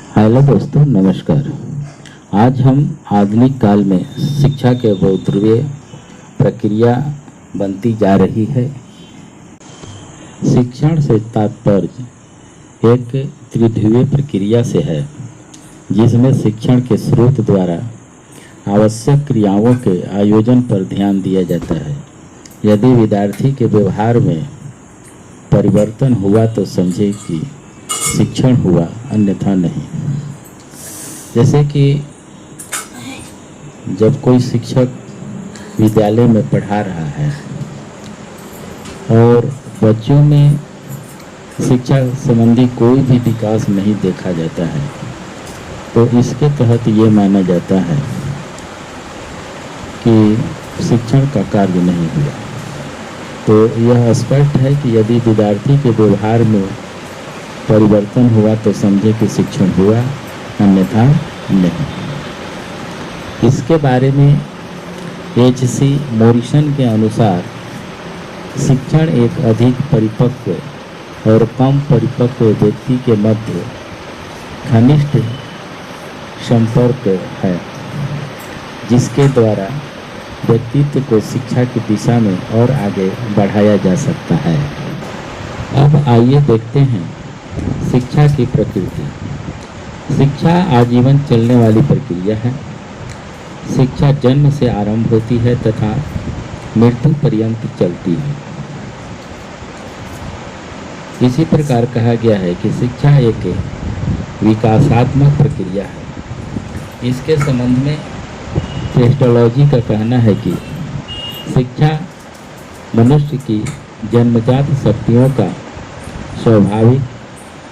Hello दोस्तों, नमस्कार। आज हम आधुनिक काल में शिक्षा के बहुध्रुवीय प्रक्रिया बनती जा रही है। शिक्षण से तात्पर्य एक त्रिध्रुवीय प्रक्रिया से है, जिसमें शिक्षण के स्रोत द्वारा आवश्यक क्रियाओं के आयोजन पर ध्यान दिया जाता है। यदि विद्यार्थी के व्यवहार में परिवर्तन हुआ तो समझे कि शिक्षण हुआ, अन्यथा नहीं। जैसे कि जब कोई शिक्षक विद्यालय में पढ़ा रहा है और बच्चों में शिक्षा संबंधी कोई भी विकास नहीं देखा जाता है, तो इसके तहत ये माना जाता है कि शिक्षण का कार्य नहीं हुआ। तो यह स्पष्ट है कि यदि विद्यार्थी के व्यवहार में परिवर्तन हुआ तो समझे कि शिक्षण हुआ, अन्यथा नहीं। इसके बारे में H.C. मॉरिसन के अनुसार शिक्षण एक अधिक परिपक्व और कम परिपक्व व्यक्ति के मध्य घनिष्ठ संपर्क है, जिसके द्वारा व्यक्तित्व को शिक्षा की दिशा में और आगे बढ़ाया जा सकता है। अब आइए देखते हैं शिक्षा की प्रकृति। शिक्षा आजीवन चलने वाली प्रक्रिया है। शिक्षा जन्म से आरंभ होती है तथा मृत्यु पर्यंत चलती है। इसी प्रकार कहा गया है कि शिक्षा एक विकासात्मक प्रक्रिया है। इसके संबंध में क्रिस्टोलॉजी का कहना है कि शिक्षा मनुष्य की जन्मजात शक्तियों का स्वाभाविक,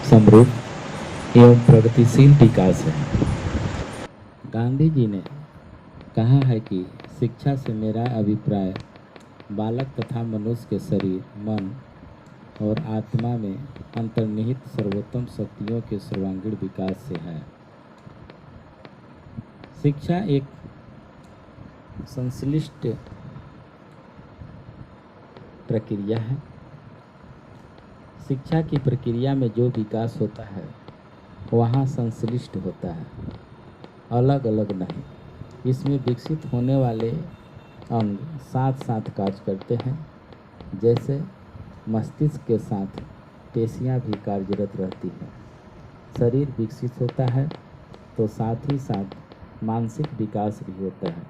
समरूप एवं प्रगतिशील विकास है। गांधी जी ने कहा है कि शिक्षा से मेरा अभिप्राय बालक तथा मनुष्य के शरीर, मन और आत्मा में अंतर्निहित सर्वोत्तम शक्तियों के सर्वांगीण विकास से है। शिक्षा एक संश्लिष्ट प्रक्रिया है। शिक्षा की प्रक्रिया में जो विकास होता है वहाँ संश्लिष्ट होता है, अलग अलग नहीं। इसमें विकसित होने वाले अंग साथ साथ कार्य करते हैं। जैसे मस्तिष्क के साथ पेशियां भी कार्यरत रहती हैं। शरीर विकसित होता है तो साथ ही साथ मानसिक विकास भी होता है।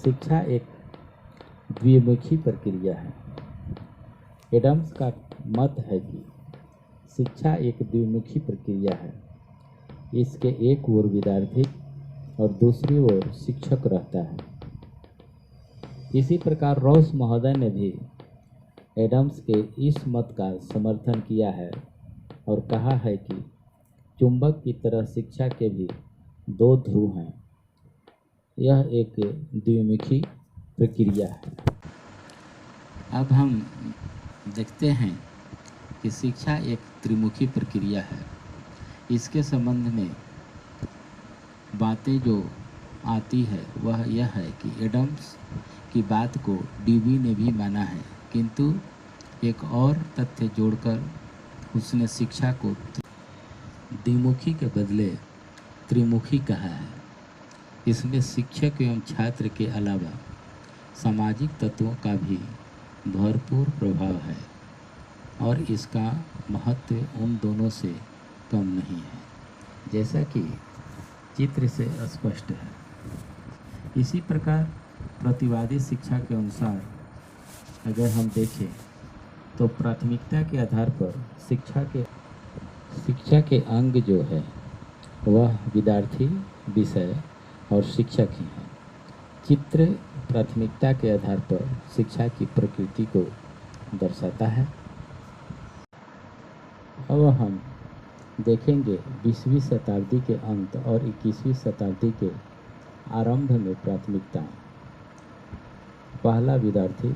शिक्षा एक द्विमुखी प्रक्रिया है। एडम्स का मत है कि शिक्षा एक द्विमुखी प्रक्रिया है। इसके एक ओर विद्यार्थी और दूसरी ओर शिक्षक रहता है। इसी प्रकार रॉस महोदय ने भी एडम्स के इस मत का समर्थन किया है और कहा है कि चुंबक की तरह शिक्षा के भी दो ध्रुव हैं। यह एक द्विमुखी प्रक्रिया है। अब हम देखते हैं कि शिक्षा एक त्रिमुखी प्रक्रिया है। इसके संबंध में बातें जो आती है वह यह है कि एडम्स की बात को डीवी ने भी माना है, किंतु एक और तथ्य जोड़कर उसने शिक्षा को द्विमुखी के बदले त्रिमुखी कहा है। इसमें शिक्षक एवं छात्र के अलावा सामाजिक तत्वों का भी भरपूर प्रभाव है और इसका महत्व उन दोनों से कम नहीं है, जैसा कि चित्र से स्पष्ट है। इसी प्रकार प्रतिवादी शिक्षा के अनुसार अगर हम देखें तो प्राथमिकता के आधार पर शिक्षा के अंग जो है वह विद्यार्थी, विषय और शिक्षक ही हैं। चित्र प्राथमिकता के आधार पर शिक्षा की प्रकृति को दर्शाता है। अब हम देखेंगे 20वीं शताब्दी के अंत और 21वीं शताब्दी के आरंभ में प्राथमिकताएं। पहला विद्यार्थी,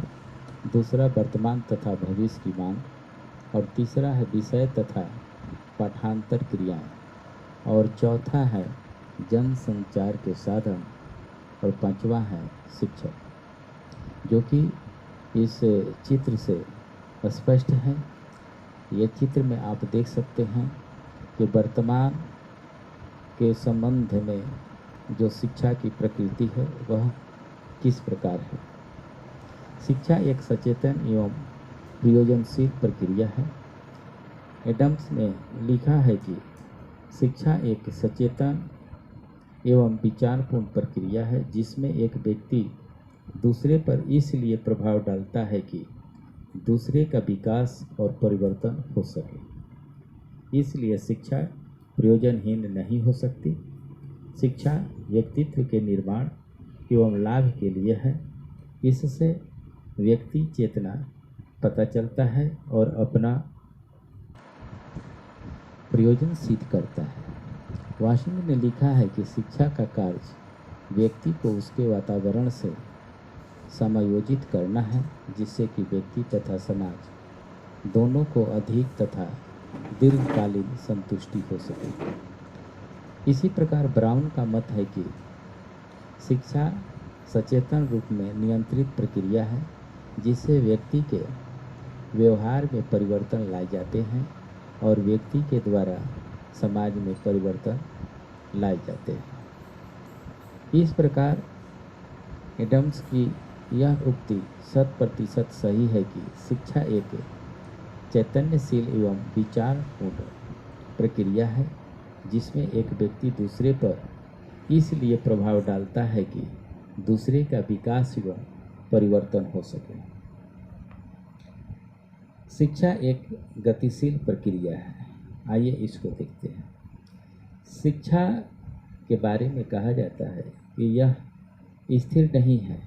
दूसरा वर्तमान तथा भविष्य की मांग और तीसरा है विषय तथा पाठांतर क्रियाएं और चौथा है जन संचार के साधन और पांचवा है शिक्षक, जो कि इस चित्र से स्पष्ट है। ये चित्र में आप देख सकते हैं कि वर्तमान के संबंध में जो शिक्षा की प्रकृति है वह किस प्रकार है। शिक्षा एक सचेतन एवं प्रयोजनशील प्रक्रिया है। एडम्स ने लिखा है कि शिक्षा एक सचेतन एवं विचारपूर्ण प्रक्रिया है जिसमें एक व्यक्ति दूसरे पर इसलिए प्रभाव डालता है कि दूसरे का विकास और परिवर्तन हो सके। इसलिए शिक्षा प्रयोजनहीन नहीं हो सकती। शिक्षा व्यक्तित्व के निर्माण एवं लाभ के लिए है। इससे व्यक्ति चेतना पता चलता है और अपना प्रयोजन सिद्ध करता है। वाशिंगटन ने लिखा है कि शिक्षा का कार्य व्यक्ति को उसके वातावरण से समायोजित करना है जिससे कि व्यक्ति तथा समाज दोनों को अधिक तथा दीर्घकालीन संतुष्टि हो सके। इसी प्रकार ब्राउन का मत है कि शिक्षा सचेतन रूप में नियंत्रित प्रक्रिया है जिससे व्यक्ति के व्यवहार में परिवर्तन लाए जाते हैं और व्यक्ति के द्वारा समाज में परिवर्तन लाए जाते हैं। इस प्रकार एडम्स की यह उक्ति 100% सही है कि शिक्षा एक चैतन्यशील एवं विचारपूर्ण प्रक्रिया है जिसमें एक व्यक्ति दूसरे पर इसलिए प्रभाव डालता है कि दूसरे का विकास एवं परिवर्तन हो सके। शिक्षा एक गतिशील प्रक्रिया है। आइए इसको देखते हैं। शिक्षा के बारे में कहा जाता है कि यह स्थिर नहीं है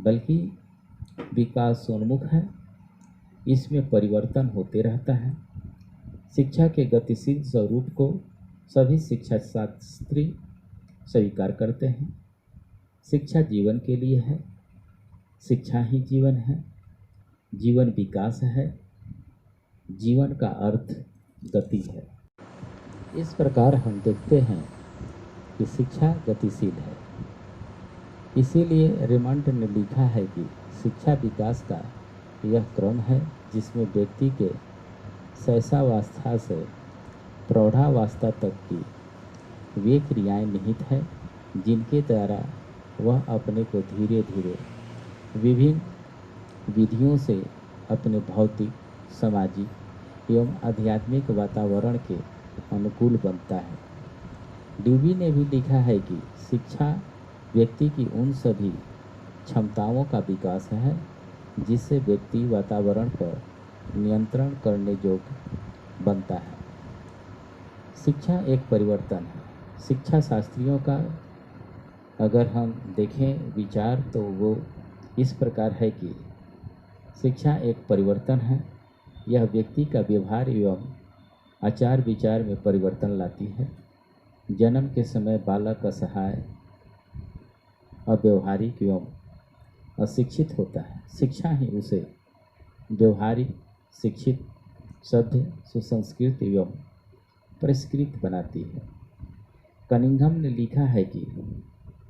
बल्कि विकासोन्मुख है। इसमें परिवर्तन होते रहता है। शिक्षा के गतिशील स्वरूप को सभी शिक्षा शास्त्री स्वीकार करते हैं। शिक्षा जीवन के लिए है। शिक्षा ही जीवन है। जीवन विकास है। जीवन का अर्थ गति है। इस प्रकार हम देखते हैं कि शिक्षा गतिशील है। इसीलिए रेमंड ने लिखा है कि शिक्षा विकास का यह क्रम है जिसमें व्यक्ति के शैशवावस्था से प्रौढ़ावस्था तक की वे क्रियाएं निहित है जिनके द्वारा वह अपने को धीरे धीरे विभिन्न विधियों से अपने भौतिक, सामाजिक एवं आध्यात्मिक वातावरण के अनुकूल बनता है। ड्यूबी ने भी लिखा है कि शिक्षा व्यक्ति की उन सभी क्षमताओं का विकास है जिससे व्यक्ति वातावरण पर नियंत्रण करने योग्य बनता है। शिक्षा एक परिवर्तन है। शिक्षा शास्त्रियों का अगर हम देखें विचार तो वो इस प्रकार है कि शिक्षा एक परिवर्तन है। यह व्यक्ति का व्यवहार एवं आचार विचार में परिवर्तन लाती है। जन्म के समय बालक असहाय, अव्यवहारिक एवं अशिक्षित होता है। शिक्षा ही उसे व्यवहारिक, शिक्षित, सभ्य, सुसंस्कृत एवं परिष्कृत बनाती है। कनिंघम ने लिखा है कि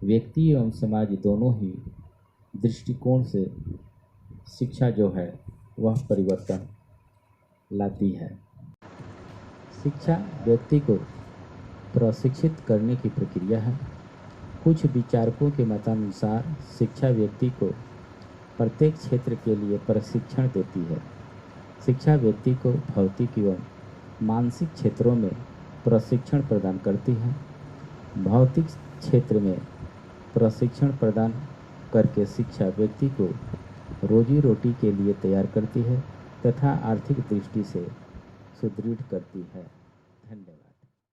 व्यक्ति एवं समाज दोनों ही दृष्टिकोण से शिक्षा जो है वह परिवर्तन लाती है। शिक्षा व्यक्ति को प्रशिक्षित करने की प्रक्रिया है। कुछ विचारकों के मतानुसार शिक्षा व्यक्ति को प्रत्येक क्षेत्र के लिए प्रशिक्षण देती है। शिक्षा व्यक्ति को भौतिक एवं मानसिक क्षेत्रों में प्रशिक्षण प्रदान करती है। भौतिक क्षेत्र में प्रशिक्षण प्रदान करके शिक्षा व्यक्ति को रोजी रोटी के लिए तैयार करती है तथा आर्थिक दृष्टि से सुदृढ़ करती है। धन्यवाद।